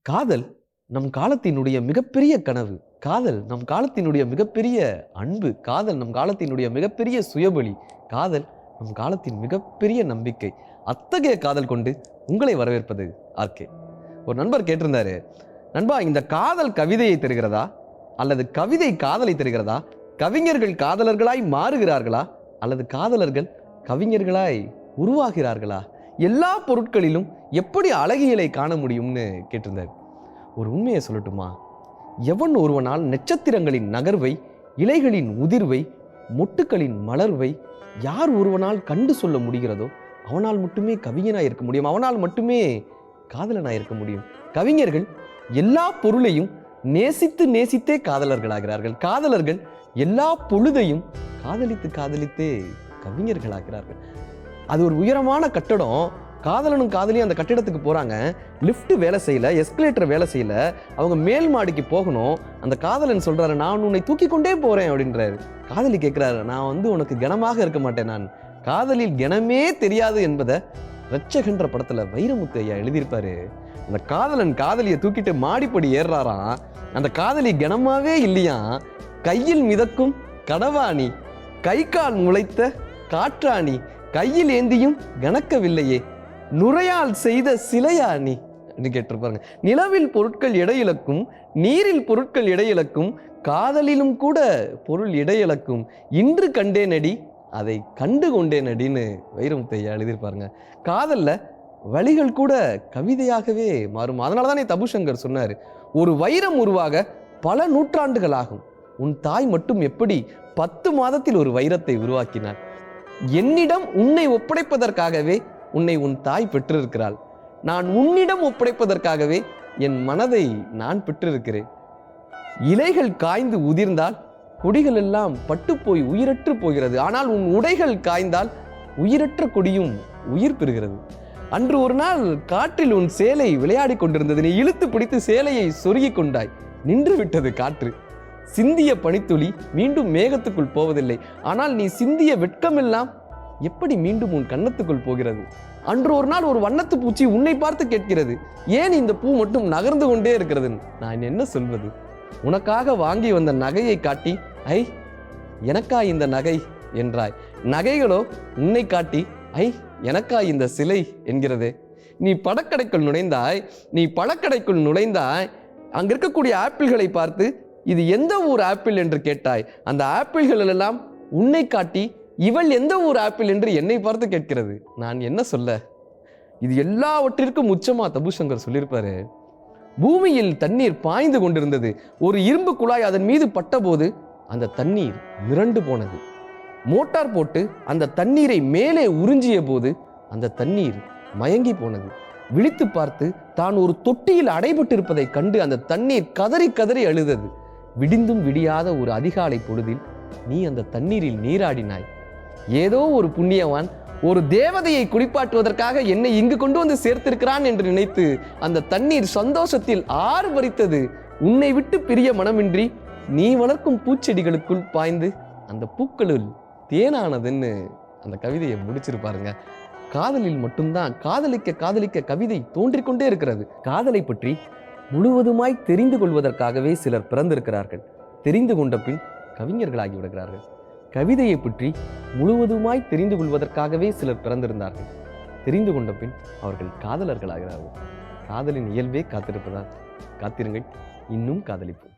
காதல் நம் காலத்தினுடைய மிகப்பெரிய கனவு. காதல் நம் காலத்தினுடைய மிகப்பெரிய அன்பு. காதல் நம் காலத்தினுடைய மிகப்பெரிய சுயபலி. காதல் நம் காலத்தின் மிகப்பெரிய நம்பிக்கை. அத்தகைய காதல் கொண்டு உங்களை வரவேற்பது ஆர்கே. ஒரு நண்பர் கேட்டிருந்தாரு, நண்பா, இந்த காதல் கவிதையை தருகிறதா அல்லது கவிதை காதலை தருகிறதா? கவிஞர்கள் காதலர்களாய் மாறுகிறார்களா அல்லது காதலர்கள் கவிஞர்களாய் உருவாகிறார்களா? எல்லா பொருட்களிலும் எப்படி அழகியலை காண முடியும்னு கேட்டிருந்தார். ஒரு உண்மையை சொல்லட்டுமா? எவன் ஒருவனால் நட்சத்திரங்களின் நகர்வை, இலைகளின் உதிர்வை, மொட்டுக்களின் மலர்வை யார் ஒருவனால் கண்டு சொல்ல முடிகிறதோ அவனால் மட்டுமே கவிஞனாய் இருக்க முடியும். அவனால் மட்டுமே காதலனாய் இருக்க முடியும். கவிஞர்கள் எல்லா பொருளையும் நேசித்து நேசித்தே காதலர்களாகிறார்கள். காதலர்கள் எல்லா பொழுதையும் காதலித்து காதலித்தே கவிஞர்களாகிறார்கள். அது ஒரு உயரமான கட்டடம். காதலனும் காதலியும் அந்த கட்டிடத்துக்கு போகிறாங்க. லிஃப்ட் வேலை செய்யல, எஸ்கலேட்டர் வேலை செய்யல. அவங்க மேல் மாடிக்கு போகணும். அந்த காதலன் சொல்கிறாரு, நான் உன்னை தூக்கி கொண்டே போகிறேன் அப்படின்றாரு. காதலி கேட்குறாரு, நான் உனக்கு கனமாக இருக்க மாட்டேன், நான் காதலில் கனமே தெரியாது என்பதை ரட்சகன்ற படத்தில் வைரமுத்து ஐயா எழுதியிருப்பாரு. அந்த காதலன் காதலியை தூக்கிட்டு மாடிப்படி ஏறுறாராம். அந்த காதலி கனமாவே இல்லையா, கையில் மிதக்கும் கடவாணி, கை கால் முளைத்த காற்றாணி, கையில் ஏந்தியும் கணக்கவில்லையே, நுரையால் செய்த சிலையாணி கேட்டிருப்பாருங்க. நிலவில் பொருட்கள் இடையிலக்கும், நீரில் பொருட்கள் இடையிலக்கும், காதலிலும் கூட பொருள் இடையிலக்கும், இன்று கண்டேனடி அதை கண்டு கொண்டேனடின்னு வைரமுத்தையா எழுதியிருப்பாருங்க. காதல்ல வழிகள் கூட கவிதையாகவே மாறும். அதனால தானே தபுசங்கர் சொன்னார், ஒரு வைரம் உருவாக பல நூற்றாண்டுகள் ஆகும். உன் தாய் மட்டும் எப்படி 10 மாதத்தில் ஒரு வைரத்தை உருவாக்கினார். என்னிடம் உன்னை ஒப்படைப்பதற்காகவே உன்னை உன் தாய் பெற்றிருக்கிறாள். நான் உன்னிடம் ஒப்படைப்பதற்காகவே என் மனதை நான் பெற்றிருக்கிறேன். இலைகள் காய்ந்து உதிர்ந்தால் கொடிகள் எல்லாம் பட்டுப்போய் உயிரற்று போகிறது. ஆனால் உன் உடைகள் காய்ந்தால் உயிரற்ற கொடியும் உயிர் பெறுகிறது. அன்று ஒரு நாள் காற்றில் உன் சேலை விளையாடி கொண்டிருந்தது. நீ இழுத்து பிடித்து சேலையை சொருகிக் கொண்டாய். நின்று விட்டது காற்று. சிந்திய பனித்துளி மீண்டும் மேகத்துக்குள் போவதில்லை. ஆனால் நீ சிந்திய வெட்கமெல்லாம் எப்படி மீண்டும் உன் கன்னத்துக்குள் போகிறது? அன்று ஒரு நாள் ஒரு வண்ணத்து பூச்சி உன்னை பார்த்து கேட்கிறது, ஏன் இந்த பூ மட்டும் நகர்ந்து கொண்டே இருக்கிறது? நான் என்ன சொல்வது? உனக்காக வாங்கி வந்த நகையை காட்டி, ஐ எனக்கா இந்த நகை என்றாய். நகைகளோ உன்னை காட்டி, ஐ எனக்கா இந்த சிலை என்கிறதே. நீ பழக்கடைக்குள் நுழைந்தாய். அங்க இருக்கக்கூடிய ஆப்பிள்களை பார்த்து, இது எந்த ஊர் ஆப்பிள் என்று கேட்டாய். அந்த ஆப்பிள்கள் எல்லாம் உன்னை காட்டி, இவள் எந்த ஊர் ஆப்பிள் என்று என்னை பார்த்து கேட்கிறது. நான் என்ன சொல்ல? இது எல்லாவற்றிற்கும் உச்சமா தபுசங்கர் சொல்லியிருப்பாரு. பூமியில் தண்ணீர் பாய்ந்து கொண்டிருந்தது. ஒரு இரும்பு குழாய் அதன் மீது பட்டபோது அந்த தண்ணீர் மிரண்டு போனது. மோட்டார் போட்டு அந்த தண்ணீரை மேலே உறிஞ்சிய போது அந்த தண்ணீர் மயங்கி போனது. விழித்து பார்த்து தான் ஒரு தொட்டியில் அடைபட்டிருப்பதை கண்டு அந்த தண்ணீர் கதறி கதறி அழுதது. விடிந்தும் விடியாத ஒரு அதிகாலை பொழுதில் நீ அந்த தண்ணீரில் நீராடினாய். ஏதோ ஒரு புண்ணியவான் ஒரு தேவதையை குளிப்பாட்டுவதற்காக என்னை இங்கு கொண்டு வந்து சேர்த்திருக்கிறான் என்று நினைத்து அந்த தண்ணீர் சந்தோஷத்தில் ஆறு பறித்தது. உன்னை விட்டு பிரிய மனமின்றி நீ வளர்க்கும் பூச்செடிகளுக்குள் பாய்ந்து அந்த பூக்களுள் தேனானதுன்னு அந்த கவிதையை முடிச்சிருப்பாருங்க. காதலில் மட்டும்தான் காதலிக்க காதலிக்க கவிதை தோன்றிக்கொண்டே இருக்கிறது. காதலை பற்றி முழுவதுமாய் தெரிந்து கொள்வதற்காகவே சிலர் பிறந்திருக்கிறார்கள். தெரிந்து கொண்ட பின் கவிஞர்களாகி விடுகிறார்கள். கவிதையை பற்றி முழுவதுமாய் தெரிந்து கொள்வதற்காகவே சிலர் பிறந்திருந்தார்கள். தெரிந்து கொண்ட பின் அவர்கள் காதலர்களாகிறார்கள். காதலின் இயல்பே காத்திருப்பதால் காத்திருங்கள், இன்னும் காதலிப்போம்.